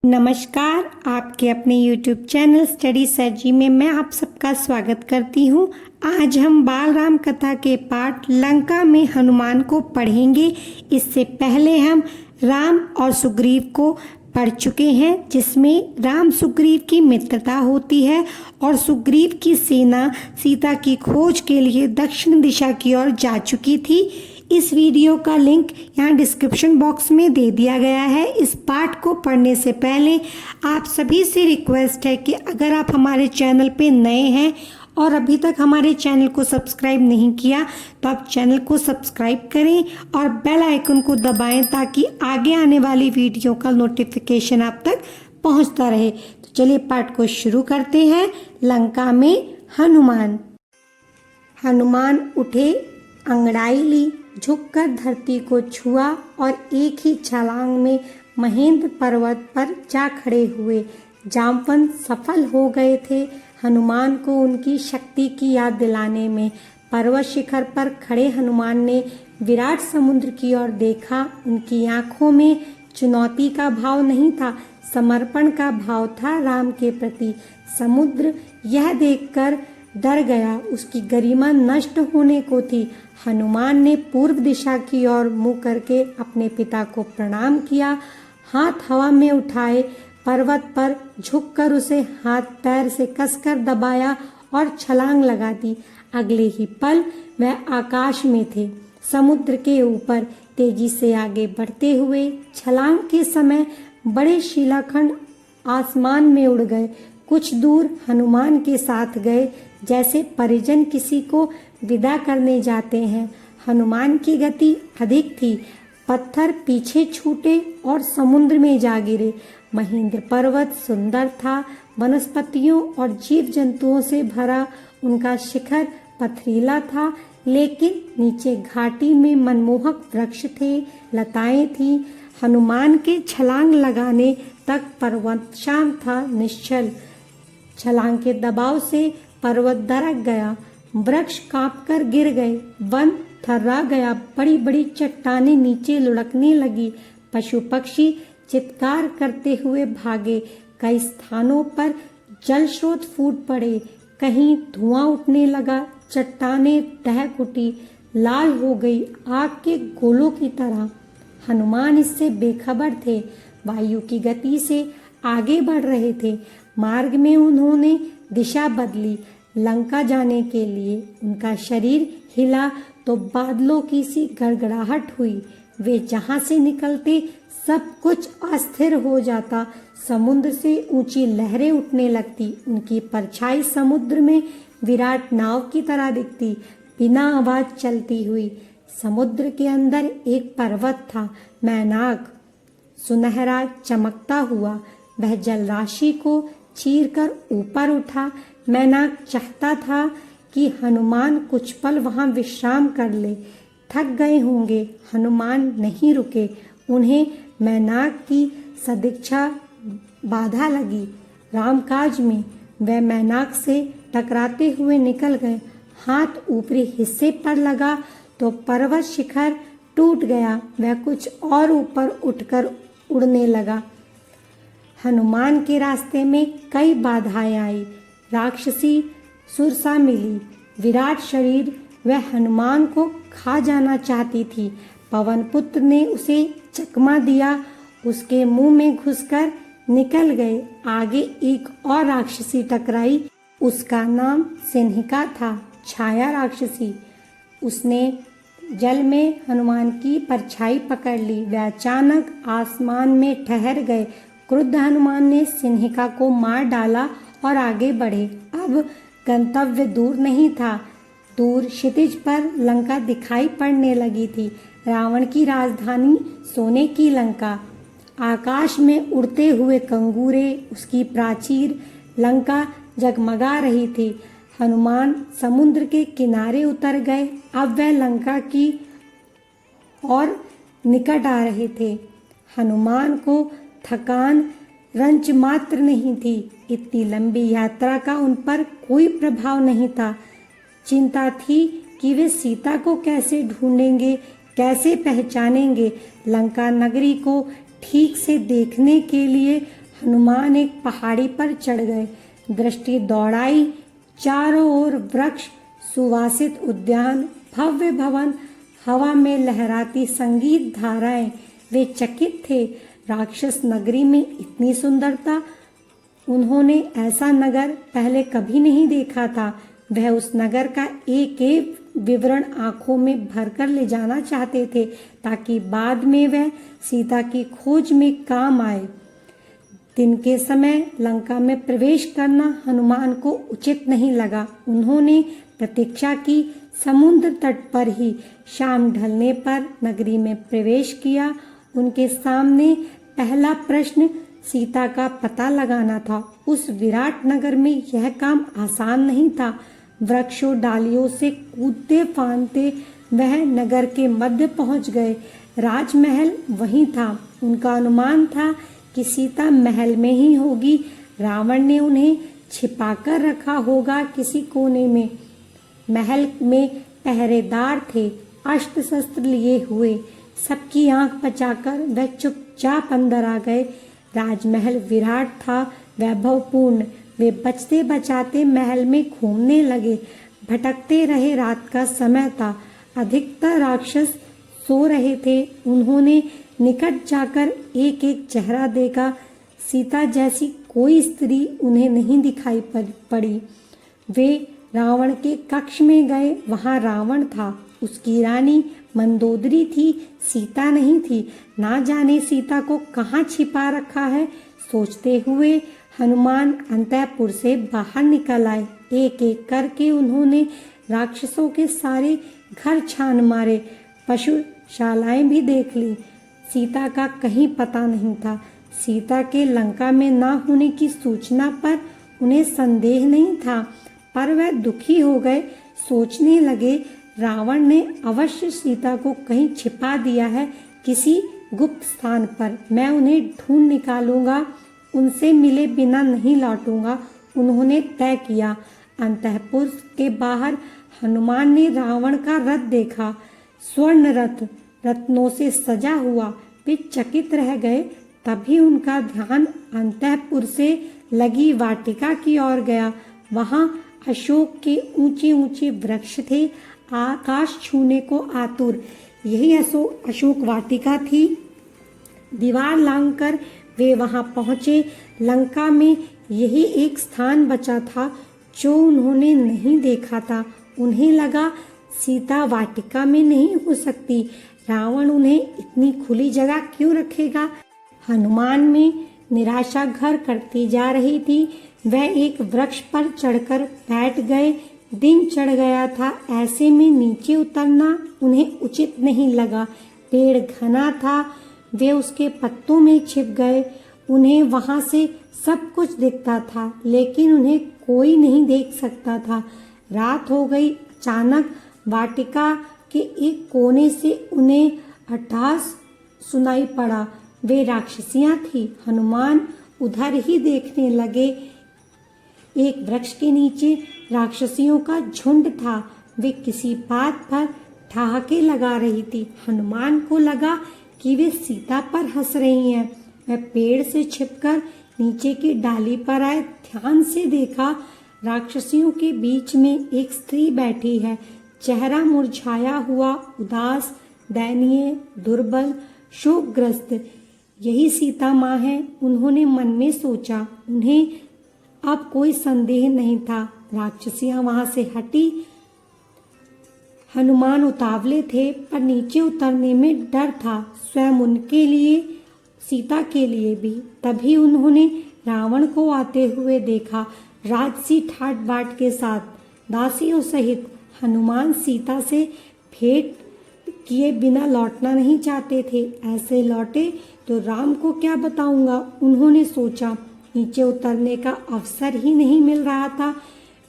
नमस्कार, आपके अपने YouTube चैनल स्टडी सर्जी में मैं आप सबका स्वागत करती हूँ। आज हम बाल राम कथा के पाठ लंका में हनुमान को पढ़ेंगे। इससे पहले हम राम और सुग्रीव को पढ़ चुके हैं, जिसमें राम सुग्रीव की मित्रता होती है और सुग्रीव की सेना सीता की खोज के लिए दक्षिण दिशा की ओर जा चुकी थी। इस वीडियो का लिंक यहाँ डिस्क्रिप्शन बॉक्स में दे दिया गया है। इस पाठ को पढ़ने से पहले आप सभी से रिक्वेस्ट है कि अगर आप हमारे चैनल पे नए हैं और अभी तक हमारे चैनल को सब्सक्राइब नहीं किया तो आप चैनल को सब्सक्राइब करें और बेल आइकन को दबाएं ताकि आगे आने वाली वीडियो का नोटिफिकेशन आप तक पहुंचता रहे। तो चलिए पाठ को शुरू करते हैं। लंका में हनुमान। हनुमान उठे, अंगड़ाई ली, झुककर धरती को छुआ और एक ही छलांग में महेंद्र पर्वत पर जा खड़े हुए। जामवंत सफल हो गए थे हनुमान को उनकी शक्ति की याद दिलाने में। पर्वत शिखर पर खड़े हनुमान ने विराट समुद्र की ओर देखा। उनकी आंखों में चुनौती का भाव नहीं था, समर्पण का भाव था राम के प्रति। समुद्र यह देखकर डर गया, उसकी गरिमा नष्ट होने को थी। हनुमान ने पूर्व दिशा की ओर मुंह करके अपने पिता को प्रणाम किया, हाथ हवा में उठाए, पर्वत पर झुककर उसे हाथ पैर से कसकर दबाया और छलांग लगा दी। अगले ही पल वह आकाश में थे, समुद्र के ऊपर तेजी से आगे बढ़ते हुए। छलांग के समय बड़े शिलाखंड आसमान में उड़ गए। कुछ दूर हनुमान के साथ गए, जैसे परिजन किसी को विदा करने जाते हैं। हनुमान की गति अधिक थी, पत्थर पीछे छूटे और समुद्र में जा गिरे। महेंद्र पर्वत सुंदर था, वनस्पतियों और जीव जंतुओं से भरा। उनका शिखर पथरीला था, लेकिन नीचे घाटी में मनमोहक वृक्ष थे, लताएं थीं। हनुमान के छलांग लगाने तक पर्वत शांत था, निश्चल। छलांग के दबाव से पर्वत दरक गया, वृक्ष कांपकर गिर गए, वन थर्रा गया, बड़ी बड़ी चट्टानें नीचे लुढ़कने लगी। पशु पक्षी चित्कार करते हुए भागे। कई स्थानों पर जल स्रोत फूट पड़े, कहीं धुआं उठने लगा, चट्टानें दहक उठी, लाल हो गई, आग के गोलों की तरह। हनुमान इससे बेखबर थे, वायु की गति से आगे बढ़ रहे थे। मार्ग में उन्होंने दिशा बदली, लंका जाने के लिए। उनका शरीर हिला तो बादलों की सी गड़गड़ाहट हुई। वे जहां से निकलते सब कुछ अस्थिर हो जाता। समुद्र से ऊंची लहरें उठने लगती, उनकी परछाई समुद्र में विराट नाव की तरह दिखती, बिना आवाज चलती हुई। समुद्र के अंदर एक पर्वत था, मैनाक, सुनहरा चमकता हुआ। वह जलराशि को चीरकर ऊपर उठा। मैनाक चाहता था कि हनुमान कुछ पल वहां विश्राम कर ले। थक गए होंगे, हनुमान नहीं रुके। उन्हें मैनाक की सदिच्छा बाधा लगी रामकाज में। वह मैनाक से टकराते हुए निकल गए। हाथ ऊपरी हिस्से पर लगा तो पर्वत शिखर टूट गया। वह कुछ और ऊपर उठकर उड़ने लगा। हनुमान के रास्ते में कई बाधाएं आई। राक्षसी सुरसा मिली, विराट शरीर। वह हनुमान को खा जाना चाहती थी। पवन पुत्र ने उसे चकमा दिया, उसके मुंह में घुसकर निकल गए। आगे एक और राक्षसी टकराई, उसका नाम सिंहिका था, छाया राक्षसी। उसने जल में हनुमान की परछाई पकड़ ली। वह अचानक आसमान में ठहर गए। क्रुद्ध हनुमान ने सिंहिका को मार डाला और आगे बढ़े। अब गंतव्य दूर नहीं था। दूर क्षितिज पर लंका दिखाई पड़ने लगी थी, रावण की राजधानी, सोने की लंका। आकाश में उड़ते हुए कंगूरे, उसकी प्राचीर। लंका जगमगा रही थी। हनुमान समुद्र के किनारे उतर गए। अब वह लंका की और निकट आ रहे थे। हनुमान को थकान रंच मात्र नहीं थी। इतनी लंबी यात्रा का उन पर कोई प्रभाव नहीं था। चिंता थी कि वे सीता को कैसे ढूंढेंगे, कैसे पहचानेंगे। लंका नगरी को ठीक से देखने के लिए हनुमान एक पहाड़ी पर चढ़ गए, दृष्टि दौड़ाई। चारों ओर वृक्ष, सुवासित उद्यान, भव्य भवन, हवा में लहराती संगीत धाराएं। वे चकित थे। राक्षस नगरी में इतनी सुंदरता! उन्होंने ऐसा नगर पहले कभी नहीं देखा था। वह उस नगर का एक एक विवरण आंखों में भरकर ले जाना चाहते थे, ताकि बाद में वह सीता की खोज में काम आए। दिन के समय लंका में प्रवेश करना हनुमान को उचित नहीं लगा। उन्होंने प्रतीक्षा की। समुद्र तट पर ही शाम ढलने पर नगरी में प्रवेश किया। उनके सामने पहला प्रश्न सीता का पता लगाना था। उस विराट नगर में यह काम आसान नहीं था। वृक्षों डालियों से कूदते फांदते वह नगर के मध्य पहुंच गए। राजमहल वहीं था। उनका अनुमान था कि सीता महल में ही होगी। रावण ने उन्हें छिपाकर रखा होगा किसी कोने में। महल में पहरेदार थे, अस्त्र शस्त्र लिए हुए। सबकी आंख बचाकर वह चुपचाप अंदर आ गए। राजमहल विराट था, वैभवपूर्ण। वे बचते बचाते महल में घूमने लगे, भटकते रहे। रात का समय था, अधिकतर राक्षस सो रहे थे। उन्होंने निकट जाकर एक एक चेहरा देखा। सीता जैसी कोई स्त्री उन्हें नहीं दिखाई पड़ी। वे रावण के कक्ष में गए। वहां रावण था, उसकी रानी मंदोदरी थी, सीता नहीं थी। ना जाने सीता को कहाँ छिपा रखा है। सोचते हुए हनुमान अंतःपुर से बाहर निकल आए। एक एक करके उन्होंने राक्षसों के सारे घर छान मारे, पशुशालाएं भी देख ली। सीता का कहीं पता नहीं था। सीता के लंका में ना होने की सूचना पर उन्हें संदेह नहीं था, पर वह दुखी हो गए। सोचने लगे, रावण ने अवश्य सीता को कहीं छिपा दिया है, किसी गुप्त स्थान पर। मैं उन्हें ढूंढ निकालूंगा, उनसे मिले बिना नहीं लौटूंगा। उन्होंने तय किया। अंतःपुर के बाहर हनुमान ने रावण का रथ देखा, स्वर्ण रथ, रत्नों से सजा हुआ। वे चकित रह गए। तभी उनका ध्यान अंतःपुर से लगी वाटिका की ओर गया। वहां अशोक के ऊंचे ऊंचे वृक्ष थे, आकाश छूने को आतुर। यही अशोक वाटिका थी। दीवार लांघकर वे वहां पहुंचे। लंका में यही एक स्थान बचा था जो उन्होंने नहीं देखा था। उन्हें लगा सीता वाटिका में नहीं हो सकती। रावण उन्हें इतनी खुली जगह क्यों रखेगा। हनुमान में निराशा घर करती जा रही थी। वह एक वृक्ष पर चढ़कर बैठ गए। दिन चढ़ गया था। ऐसे में नीचे उतरना उन्हें उचित नहीं लगा। पेड़ घना था, वे उसके पत्तों में छिप गए। उन्हें वहां से सब कुछ दिखता था, लेकिन उन्हें कोई नहीं देख सकता था। रात हो गई। अचानक वाटिका के एक कोने से उन्हें अट्टहास सुनाई पड़ा। वे राक्षसियां थी। हनुमान उधर ही देखने लगे। एक वृक्ष के नीचे राक्षसियों का झुंड था। वे किसी बात पर ठहाके लगा रही थी। हनुमान को लगा कि वे सीता पर हंस रही हैं। वह पेड़ से छिपकर नीचे की डाली पर आए। ध्यान से देखा, राक्षसियों के बीच में एक स्त्री बैठी है। चेहरा मुरझाया हुआ, उदास, दयनीय, दुर्बल, शोकग्रस्त। यही सीता माँ है, उन्होंने मन में सोचा। उन्हें अब कोई संदेह नहीं था। राक्षसियां वहां से हटी। हनुमान उतावले थे, पर नीचे उतरने में डर था, स्वयं उनके लिए, सीता के लिए भी। तभी उन्होंने रावण को आते हुए देखा, राजसी ठाट बाट के साथ, दासियों सहित। हनुमान सीता से भेंट किए बिना लौटना नहीं चाहते थे। ऐसे लौटे तो राम को क्या बताऊंगा, उन्होंने सोचा। नीचे उतरने का अवसर ही नहीं मिल रहा था।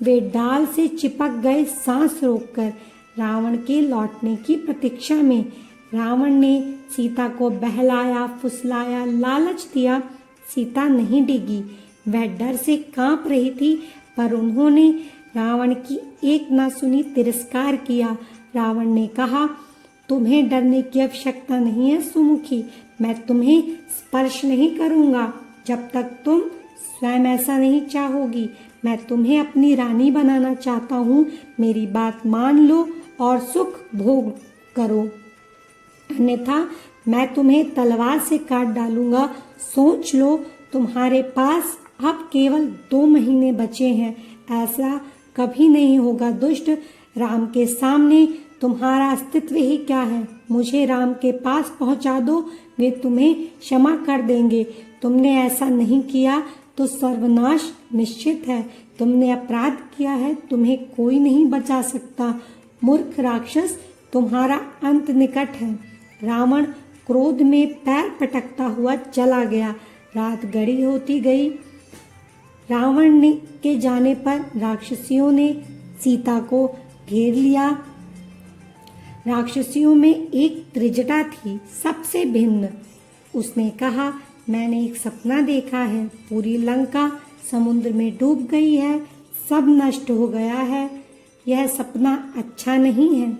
वे डाल से चिपक गए, सांस रोककर, रावण के लौटने की प्रतीक्षा में। रावण ने सीता को बहलाया, फुसलाया, लालच दिया। सीता नहीं डिगी। वह डर से कांप रही थी, पर उन्होंने रावण की एक ना सुनी, तिरस्कार किया। रावण ने कहा, तुम्हें डरने की आवश्यकता नहीं है सुमुखी, मैं तुम्हें स्पर्श नहीं करूंगा। जब तक तुम स्वयं ऐसा नहीं चाहोगी। मैं तुम्हें अपनी रानी बनाना चाहता हूँ। मेरी बात मान लो और सुख भोग करो, अन्यथा मैं तुम्हें तलवार से काट डालूंगा। सोच लो, तुम्हारे पास अब केवल 2 महीने बचे हैं। ऐसा कभी नहीं होगा दुष्ट। राम के सामने तुम्हारा अस्तित्व ही क्या है। मुझे राम के पास पहुंचा दो, वे तुम्हें क्षमा कर देंगे। तुमने ऐसा नहीं किया तो सर्वनाश निश्चित है। तुमने अपराध किया है, तुम्हें कोई नहीं बचा सकता। मूर्ख राक्षस, तुम्हारा अंत निकट है। रावण क्रोध में पैर पटकता हुआ चला गया। रात गड़ी होती गई। रावण के जाने पर राक्षसियों ने सीता को घेर लिया। राक्षसियों में एक त्रिजटा थी, सबसे भिन्न। उसने कहा, मैंने एक सपना देखा है। पूरी लंका समुद्र में डूब गई है, सब नष्ट हो गया है। यह सपना अच्छा नहीं है।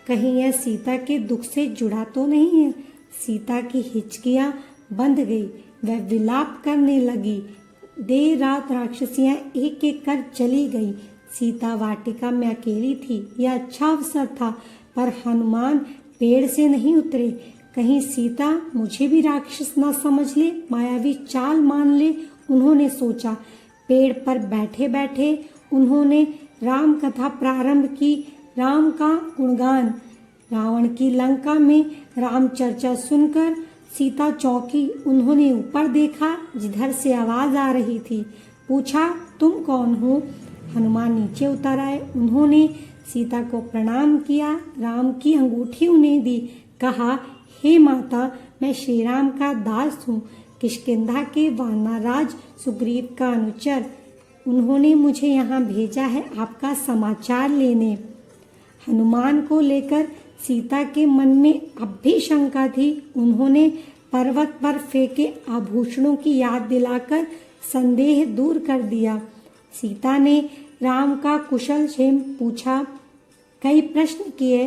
कहीं यह सीता के दुख से जुड़ा तो नहीं है। सीता की हिचकियां बंध गई, वह विलाप करने लगी। देर रात राक्षसियां एक एक कर चली गई। सीता वाटिका में अकेली थी। यह अच्छा अवसर था, पर हनुमान पेड़ से नहीं उतरे। कहीं सीता मुझे भी राक्षस ना समझ ले, मायावी चाल मान ले, उन्होंने सोचा। पेड़ पर बैठे बैठे उन्होंने राम कथा प्रारंभ की। राम का गुणगान। रावण की लंका में राम चर्चा सुनकर सीता चौंकी। उन्होंने ऊपर देखा, जिधर से आवाज आ रही थी। पूछा, तुम कौन हो? हनुमान नीचे उतर आए। उन्होंने सीता को प्रणाम किया, राम की अंगूठी उन्हें दी। कहा, हे माता, मैं श्री राम का दास हूँ, किष्किंधा के वानरराज सुग्रीव का अनुचर। उन्होंने मुझे यहाँ भेजा है आपका समाचार लेने। हनुमान को लेकर सीता के मन में अब भी शंका थी। उन्होंने पर्वत पर फेंके आभूषणों की याद दिलाकर संदेह दूर कर दिया। सीता ने राम का कुशल क्षेम पूछा, कई प्रश्न किए।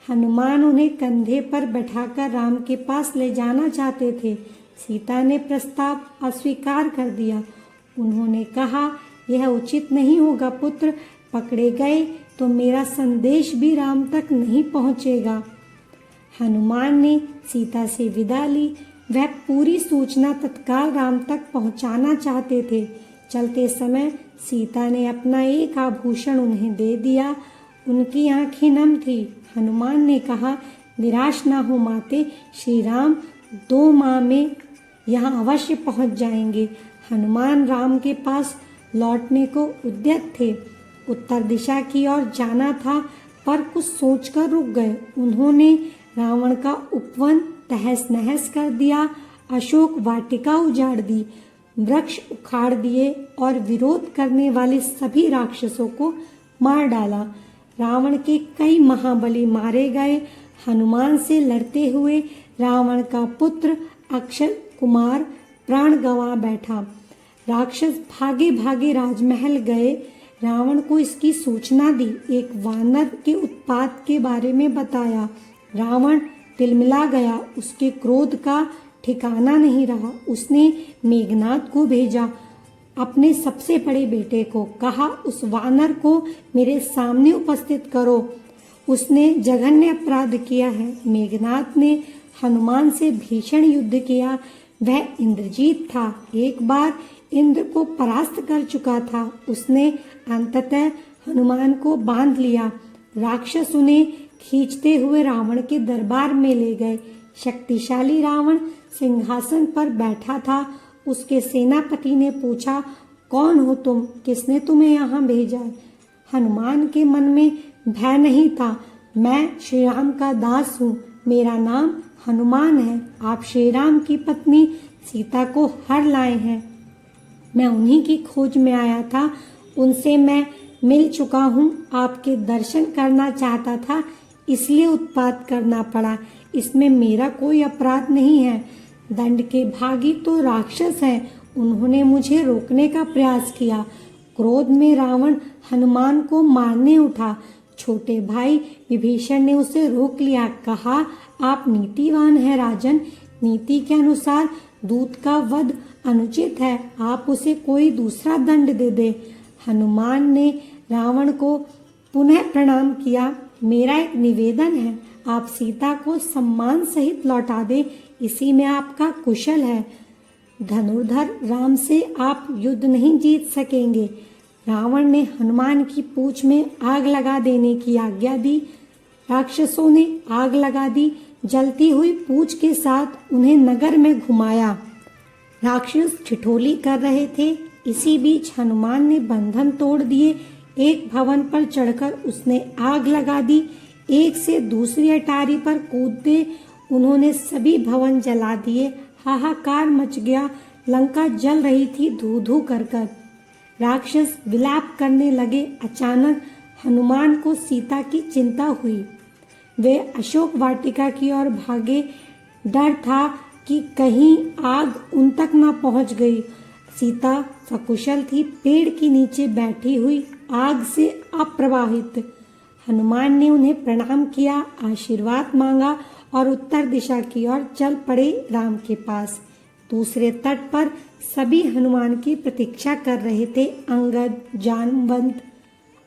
हनुमान उन्हें कंधे पर बैठाकर राम के पास ले जाना चाहते थे। सीता ने प्रस्ताव अस्वीकार कर दिया। उन्होंने कहा, यह उचित नहीं होगा पुत्र। पकड़े गए तो मेरा संदेश भी राम तक नहीं पहुंचेगा। हनुमान ने सीता से विदा ली। वह पूरी सूचना तत्काल राम तक पहुंचाना चाहते थे। चलते समय सीता ने अपना एक आभूषण उन्हें दे दिया। उनकी आंखें नम थी। हनुमान ने कहा, निराश ना हो माते, श्री राम 2 माह में यहाँ अवश्य पहुँच जाएंगे। हनुमान राम के पास लौटने को उद्यत थे। उत्तर दिशा की ओर जाना था, पर कुछ सोचकर रुक गए। उन्होंने रावण का उपवन तहस नहस कर दिया, अशोक वाटिका उजाड़ दी, वृक्ष उखाड़ दिए और विरोध करने वाले सभी राक्षसों को मार डाला। रावण के कई महाबली मारे गए। हनुमान से लड़ते हुए रावण का पुत्र अक्षय कुमार प्राण गंवा बैठा। राक्षस भागे भागे राजमहल गए। रावण को इसकी सूचना दी। एक वानर के उत्पात के बारे में बताया। रावण तिलमिला गया। उसके क्रोध का ठिकाना नहीं रहा। उसने मेघनाद को भेजा, अपने सबसे बड़े बेटे को। कहा, उस वानर को मेरे सामने उपस्थित करो, उसने जघन्य अपराध किया है। मेघनाद ने हनुमान से भीषण युद्ध किया। वह इंद्रजीत था, एक बार इंद्र को परास्त कर चुका था। उसने अंततः हनुमान को बांध लिया। राक्षस उन्हें खींचते हुए रावण के दरबार में ले गए। शक्तिशाली रावण सिंहासन पर बैठा था। उसके सेनापति ने पूछा, कौन हो तुम? किसने तुम्हें यहाँ भेजा? हनुमान के मन में भय नहीं था। मैं श्री राम का दास हूँ, मेरा नाम हनुमान है। आप श्री राम की पत्नी सीता को हर लाए हैं। मैं उन्हीं की खोज में आया था। उनसे मैं मिल चुका हूँ। आपके दर्शन करना चाहता था, इसलिए उत्पात करना पड़ा। इसमें मेरा कोई अपराध नहीं है। दंड के भागी तो राक्षस हैं। उन्होंने मुझे रोकने का प्रयास किया। क्रोध में रावण हनुमान को मारने उठा। छोटे भाई विभीषण ने उसे रोक लिया। कहा, आप नीतिवान हैं राजन। नीति के अनुसार दूत का वध अनुचित है, आप उसे कोई दूसरा दंड दे दे। हनुमान ने रावण को पुनः प्रणाम किया। मेरा एक निवेदन है, आप सीता को सम्मान सहित लौटा दें, इसी में आपका कुशल है। धनुर्धर राम से आप युद्ध नहीं जीत सकेंगे। रावण ने हनुमान की पूंछ में आग लगा देने की आज्ञा दी। राक्षसों ने आग लगा दी। जलती हुई पूंछ के साथ उन्हें नगर में घुमाया। राक्षस ठिठोली कर रहे थे। इसी बीच हनुमान ने बंधन तोड़ दिए। एक भवन पर चढ़कर उसने आग लगा दी। एक से दूसरी अटारी पर कूदते उन्होंने सभी भवन जला दिए। हाहाकार मच गया। लंका जल रही थी धू धू कर कर। राक्षस विलाप करने लगे। अचानक हनुमान को सीता की चिंता हुई। वे अशोक वाटिका की ओर भागे। डर था कि कहीं आग उन तक न पहुंच गई। सीता सकुशल थी, पेड़ के नीचे बैठी हुई, आग से अप्रभावित। हनुमान ने उन्हें प्रणाम किया, आशीर्वाद मांगा और उत्तर दिशा की ओर चल पड़े राम के पास। दूसरे तट पर सभी हनुमान की प्रतीक्षा कर रहे थे। अंगद, जामवंत,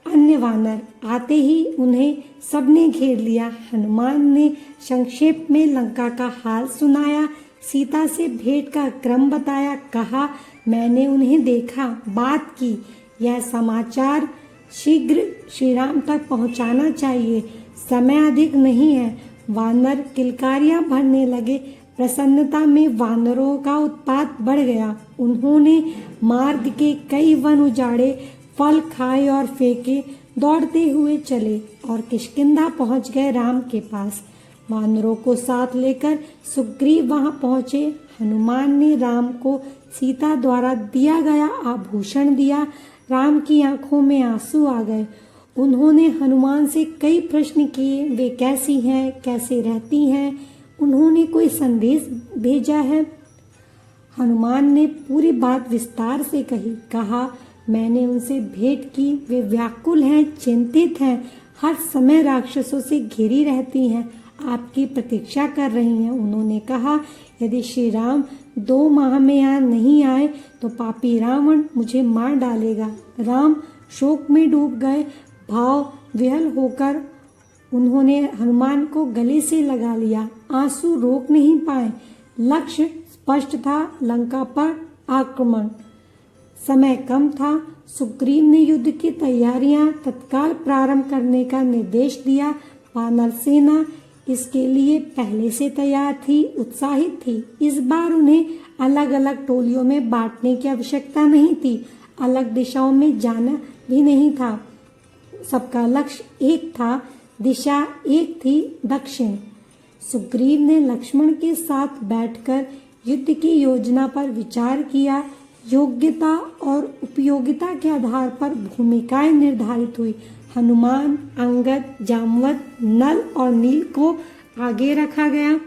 अन्य वानर आते ही उन्हें सबने घेर लिया। हनुमान ने संक्षेप में लंका का हाल सुनाया, सीता से भेंट का क्रम बताया। कहा, मैंने उन्हें देखा, बात की। यह समाचार शीघ्र श्री राम तक पहुंचाना चाहिए, समय अधिक नहीं है। वानर किलकारियां भरने लगे। प्रसन्नता में वानरों का उत्पात बढ़ गया। उन्होंने मार्ग के कई वन उजाड़े, फल खाए और फेंके, दौड़ते हुए चले और किष्किंधा पहुंच गए राम के पास। वानरों को साथ लेकर सुग्रीव वहां पहुंचे। हनुमान ने राम को सीता द्वारा दिया गया आभूषण दिया। राम की आंखों में आंसू आ गए। उन्होंने हनुमान से कई प्रश्न किए। वे कैसी हैं, कैसे रहती हैं, उन्होंने कोई संदेश भेजा है? हनुमान ने पूरी बात विस्तार से कही। कहा, मैंने उनसे भेंट की, वे व्याकुल हैं, चिंतित हैं, हर समय राक्षसों से घिरी रहती हैं, आपकी प्रतीक्षा कर रही हैं। उन्होंने कहा, यदि श्री राम 2 माह में यहाँ नहीं आए तो पापी रावण मुझे मार डालेगा। राम शोक में डूब गए। भाव विह्वल होकर उन्होंने हनुमान को गले से लगा लिया। आंसू रोक नहीं पाए। लक्ष्य स्पष्ट था, लंका पर आक्रमण। समय कम था। सुग्रीव ने युद्ध की तैयारियां तत्काल प्रारंभ करने का निर्देश दिया। वानर सेना इसके लिए पहले से तैयार थी, उत्साहित थी। इस बार उन्हें अलग अलग टोलियों में बांटने की आवश्यकता नहीं थी, अलग दिशाओं में जाना भी नहीं था। सबका लक्ष्य एक था, दिशा एक थी, दक्षिण। सुग्रीव ने लक्ष्मण के साथ बैठकर युद्ध की योजना पर विचार किया। योग्यता और उपयोगिता के आधार पर भूमिकाएं निर्धारित हुई। हनुमान, अंगद, जामवंत, नल और नील को आगे रखा गया।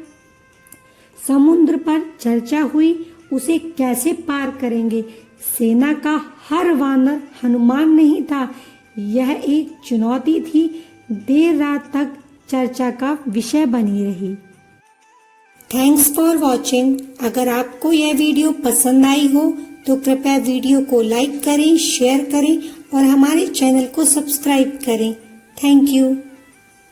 समुद्र पर चर्चा हुई, उसे कैसे पार करेंगे। सेना का हर वानर हनुमान नहीं था। यह एक चुनौती थी। देर रात तक चर्चा का विषय बनी रही। Thanks for watching. अगर आपको यह वीडियो पसंद आई हो तो कृपया वीडियो को लाइक करें, शेयर करें और हमारे चैनल को सब्सक्राइब करें। Thank you.